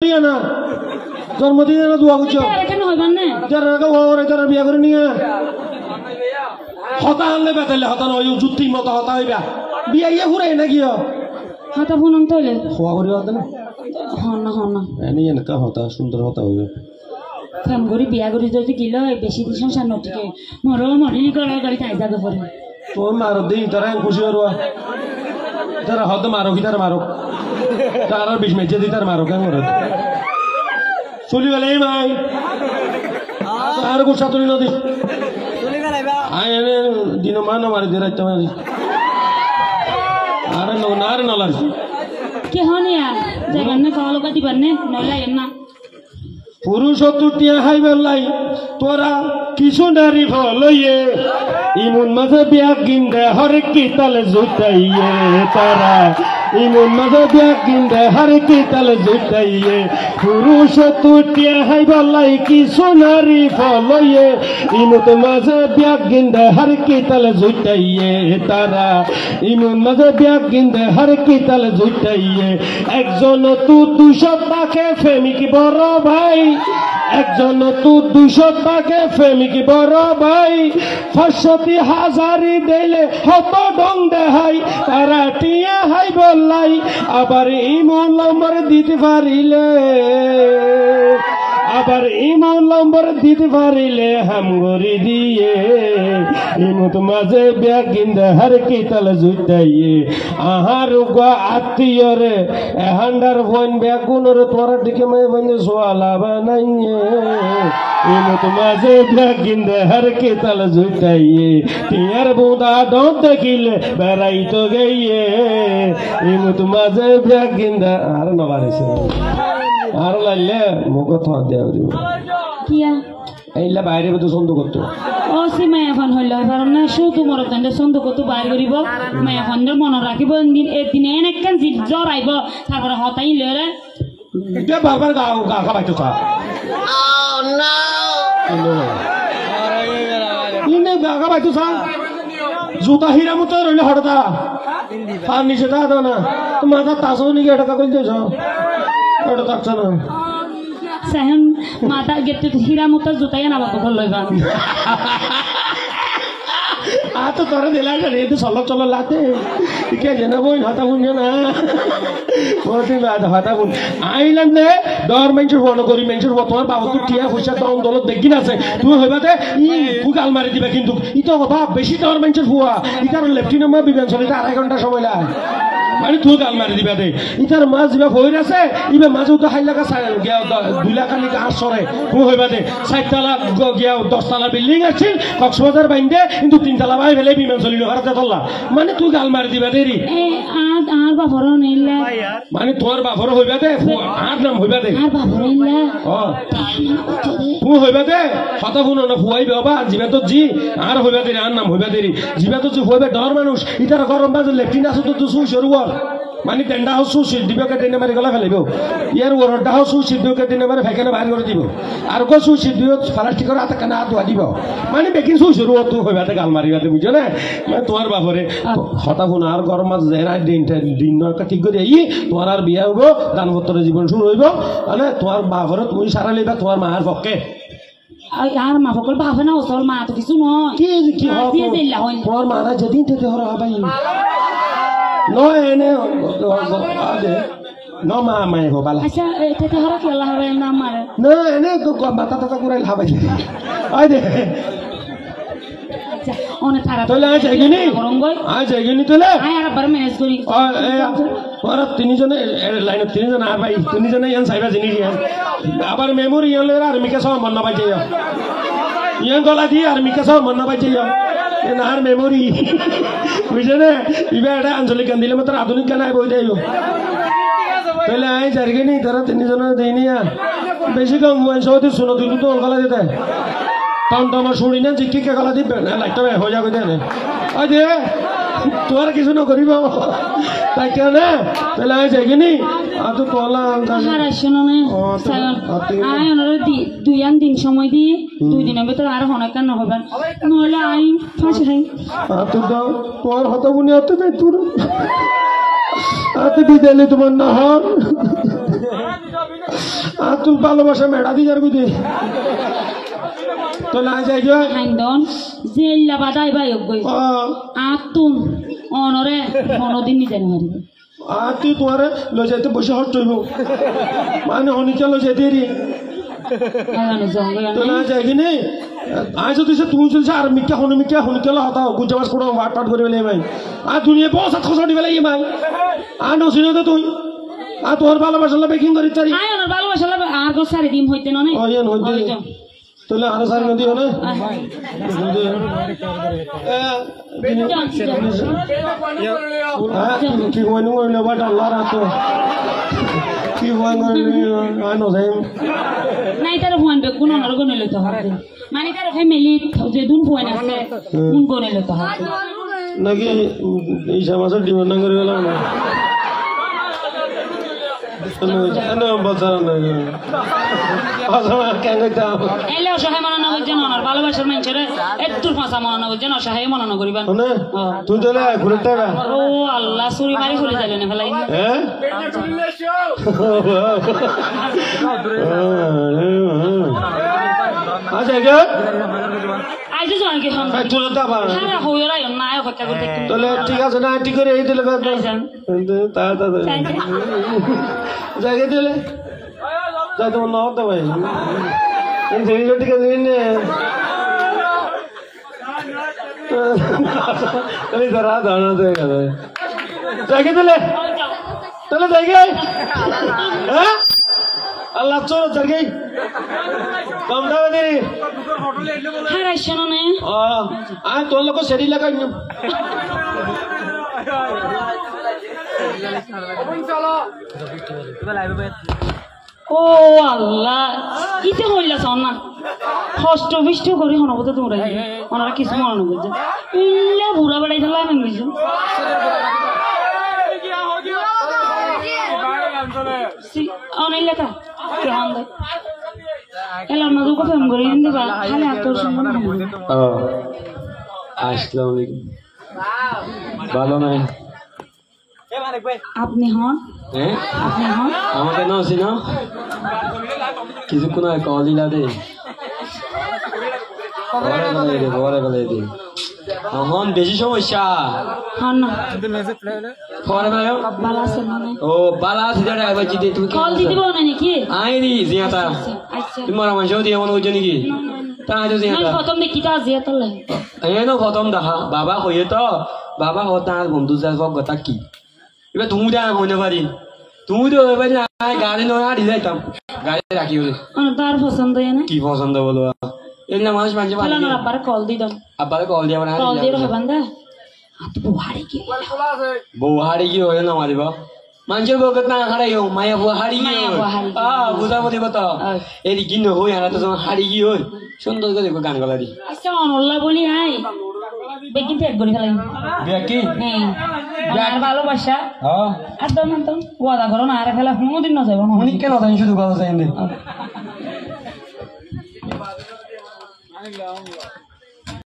না জন্মদিনে না দোয়া করছো কেন হইবার না যারা ওরে যারা বিয়া করে নিয়ে হতা আনলে বেতাইলে হতা নয় যুক্তি মতো হতা হইবা বিয়া ইয়ে ঘুরে না গিয়া হতা ফোন তৈলে খোয়া করি হতা না হন না এনে এনেকা হতা সুন্দর হতা হইবে প্রেম করি বিয়া করি যদি গিল বেশি দিন সংসার নটিকে মর মরি করা গাড়ি তাই যাবে পরে তোর মারো দিই তারা খুশি হওয়া তারা হত মারো কি তার মারো তার বিষ মেজে দিই তার মারো কেন করে চলি গেলে এই মাই আর গুসা তুলি নদী আয় এনে দিন মান মারি দিয়ে রাখতে মারি আরে নারে নলার কি হনিয়া যাইবার না খাওয়া লোকা দিবার না নলাই না পুরুষ তুটিয়া হাইবার লাই তোরা কিছু নারী ফলইয়ে ইমন মাঝে বিয়া গিন্দে হরে কি তালে জুটাইয়ে তারা ইমন মাঝে বিয়া গিন্দে হরে কি তালে জুটাইয়ে পুরুষ তুটিয়া হাইবার লাই কিছু নারী ফলইয়ে ইমত মাঝে বিয়া গিন্দে হরে কি তালে জুটাইয়ে তারা ইমন মাঝে বিয়া গিন্দে হরে কি তালে জুটাইয়ে একজন তু 200 টাকা ফেমিকি বড় ভাই একজন তু 200 টাকা ফেমিকি বড় ভাই 500,000 দিলে হত ডং দেহাই তারা টিয়া হাই বললাই আবার ইমন নম্বর দিতে পারিলে আবার ইমন নম্বর দিতে পারিলে হামগরি দিয়ে ইমত মাঝে বিয়া কিনতে হার কি তালে জুটাইয়ে আহার গা আত্মীয়রে এহান্ডার বোন বিয়া কোনরে তোর দিকে মাই বন্ধু সোয়ালা বানাইয়ে ইমত মাঝে বিয়া কিনতে হার কি তালে জুটাইয়ে টিয়ার বুদা ডন দেখিলে বেড়াই তো গইয়ে ইমত মাঝে বিয়া কিনতে আর নবারিছে আর লাইলে মুখ থা দেও দিব কিয়া এইলা বাইরে বতো সন্দ করতে ও সি মায়া ফোন হইল কারণ না শু তোমার তান্ডে সন্দ কত বাইর করিব মায়া ফোনের মনে রাখিব দিন এদিন এনেকান জি জ্বর আইব তারপরে হতাই লরে এটা বাবার গাও গা খাবাইতো তা ইনে গা খাবাইতো তা জুতা হীরা মতো রইলে হড়তা পার নিচে তা দাও না মাথা তাসো নিকে এটা কইল দেছ এটা তাকছ না সেহন মাথা গেতে হীরা মতো জুতাই না বাবা কল লইবা আ তো তোরে দিলা রে তো চলো চলো লাতে কে জানা বই হতা বুন না বলতে বাদ হতা বুন আইল্যান্ড নে ডর মেঞ্চুর ফলো করি মেঞ্চুর তোমার বাবা তো টিয়া পয়সা দাম দলত দেখি না তুমি হইবাতে ই ফুগাল মারি দিবা কিন্তু ইতো বাবা বেশি ডর মেঞ্চুর ফুয়া ইতার লেফটেন্যান্ট মা বিমান চলে 2.5 ঘন্টা সময় লাগে মানে তুই গাল মারি দিবা দে ইতার মাছ দিবা ভইর আছে ইবে মাছ তো খাই লাগা 2 লাখ খালি গাছ সরে তুই হইবা দে 4 তলা গিয়া 10 তলা বিল্ডিং আছে কক্সবাজার বাইন্দে কিন্তু 3 তলা বাই ফেলে বিমান চলিল হারতে তল্লা মানে তুই গাল মারি দিবা দে রি আর বাবর নিলা মানে তোর বাবর হইবা দে আর নাম হইবা দে আর বাবর নিলা ও তুই হইবা দে কথা শুনো না ফুয়াইবে বাবা জিবা তো জি আর হইবা দে আর নাম হইবা দে রি জিবা তো হইবে ডর মানুষ ইতার গরম বাজে লেফটিন আছে তো তুই শুরু মানে টেন্ডা হাউস দিবকে টেনে মারি গলা ফেলিব ইয়ার ওরডা হাউস দিবকে টেনে মারি ফেকেনে বাহির করে দিব আর গো দিও প্লাস্টিকের হাতে কানে হাত ধোয়া দিব মানে বেকিং শুরু তুই হইবাতে গাল মারিবাতে বুঝছো না মানে তোমার বাপরে হতা শুন আর গরম মাছ জেরা দিন ঠিক করে ই তোমার আর বিয়া হইব দানপত্রের জীবন শুরু হইব মানে তোমার বাপরে তুমি সারা লইবা তোমার মায়ের পক্ষে আর মা সকল ভাবে না ওসল মা তো কিছু নয় কি কি তোমার মারা যেদিন থেকে হরা ভাই নয় এনে আগে ন মা মাই গো বালা আচ্ছা এটা হরা খেলা হবে না মারে না এনে মাথা টাথা কুড়াই খাবাই আই দে আচ্ছা অনেক তারা তোলে আজ এগিনি আজ এগিনি তোলে আই আর বার ম্যানেজ করি ওরা তিনজনে লাইনে তিনজন আর ভাই তিনজনে ইয়ান সাইবা জিনিস ইয়ান আবার মেমোরি ইয়ান লেরা আর মিকে সব মন না বাজে ইয়ান গলা দি আর মিকে সব মন না বাজে ইয়ান আর মেমোরি বুঝে না ইবা এটা আঞ্চলিক গান দিলে মাত্র আধুনিক গান আই বই দেয় তাহলে আই জারগেনি তারা তিনজন দেয়নি বেশি কম সৌদি শুনো দিল তো গলা দিতে টমটমা শুনি না জিকি কে গলা দিবে না লাইটটা হয়ে যাবে দেন ওই দে তোর কিছু না করিব তাই কেন তাহলে আই যাইগেনি আর তো তোলা হারা শোনো না সায়ন আই ওনারে 2 দিন সময় দি 2 দিনের ভিতর আর অনেক কান হবেন নইলে আই ফাঁসি খাই আর তো তোর হতো বুনি হতো তাই তোর আতে বিদালে তোমার না হর আর তুই ভালোবাসা মেড়া দি যার বুঝি তো না যাই গো হাইন্দন জেল্লা বাদাই ভাই গই আতুন অনরে মনদিন নিজে মারিব আর তুই তোমার লো যাইতে বসে হট হইব মানে হনিকে লো যাইতে রি তো না যাই কি নেই আজ তুই তুই চলছে আর মিকা হনিকে লো হতাও গুজবাস করে ওয়াট পাট করে বেলে ভাই আর দুনিয়া বহুত সাত খসড়ি বেলে ই ভাই আর নসিনে তো তুই আর তোর ভালোবাসা বেকিং করি তারি আয় ওর ভালোবাসা আর গো সারি দিম হইতে ননে ওয়েন হইতে তোলে আরো সারি নদী হনে কি হইনু হইলো বাট আল্লাহ রাতো কি হইন আনো যাই নাই তার ফোন বে কোন আর কোন লইতে হবে মানে তার ফ্যামিলি যে দুন ফোন আছে কোন কোন লইতে হবে নাকি এই সমাজের ডিমান্ড করে গেল না এনে বাজার না কেন এলে অসহায় মনে না বুঝছেন ওনার ভালোবাসার মানুষের একটু ফাঁসা মনে না বুঝছেন অসহায় মনে না করিবেন তুই চলে ঘুরে টাকা ও আল্লাহ চুরি মারি চলে যাবে না ফেলাই হ্যাঁ আচ্ছা আইজো জয় কি হন তুলে দাবা হ্যাঁ হইরা না কথা করতে তাহলে ঠিক আছে না ঠিক করে এই দিলে তা জায়গা দিলে যাই তোমার না হতে ভাই ঠিক আছে ধরা ধরা জায়গা দিলে তাহলে জায়গায় হ্যাঁ আল্লাহ চলো জায়গায় কম দামে দিই হ্যাঁ শোনো না আর তোর লোক সেরি লাগাই ও আল্লাহ ইতে হইলা না হষ্ট বিষ্ট করে হনবত তোমরা ওনারা কিছু মনে বুঝছে ইল্লা বুড়া বেড়াই দিলাম আমি বুঝছো অনেক লেখা কে হন দেয় এলা না দুটো ফেম করে দিবা খালি আতর সম্মান আসসালামু আলাইকুম ভালো নাই আপনি হন আপনি হন আমাকে নাও চিনো কিছুক্ষণ আগে কল দিলা দে পরে বেলায় দে এখন বেশি সমস্যা হন না পরে বেলায় বালা আছে মানে ও বালা আছে যারা আইবা জিতে তুমি কল দি দিব না নাকি আইনি জিয়াতা আচ্ছা তোমার আমার সাথে এমন হইছে নাকি তা আইতো না জিয়াতা প্রথম দেখি তা জিয়াতা লাগে এনো প্রথম দেখা বাবা হইয়ে তো বাবা হতা বন্ধু যা কথা কি এবার তুমি যা মনে পারি তুমি তো এবার গাড়ি নয় হারিয়ে যাইতাম গাড়ি রাখি বলে তার পছন্দ না কি পছন্দ বলো এগুলা মানুষ মানছে না আব্বার কল দি দাও আব্বারে কল দিয়া না কল দিয়ে হবেন দা তো বউ হারি কি হয় না মারিব মানুষের বউ না হারাইও মায়া বউ হারি কি বুঝাবো দিব তো এদি কি নহই হারা তো হারি কি হয় সুন্দর করে গান গলা দি আচ্ছা অনল্লা বলি আই বেকিন ত্যাগ করে ফেলাই বেকি হ্যাঁ ভালোবাসা আর দাও না তো ওয়াদা করো না আর ফেলা কোনোদিন না যাবো উনি কেন জানি শুধু কথা চাইলে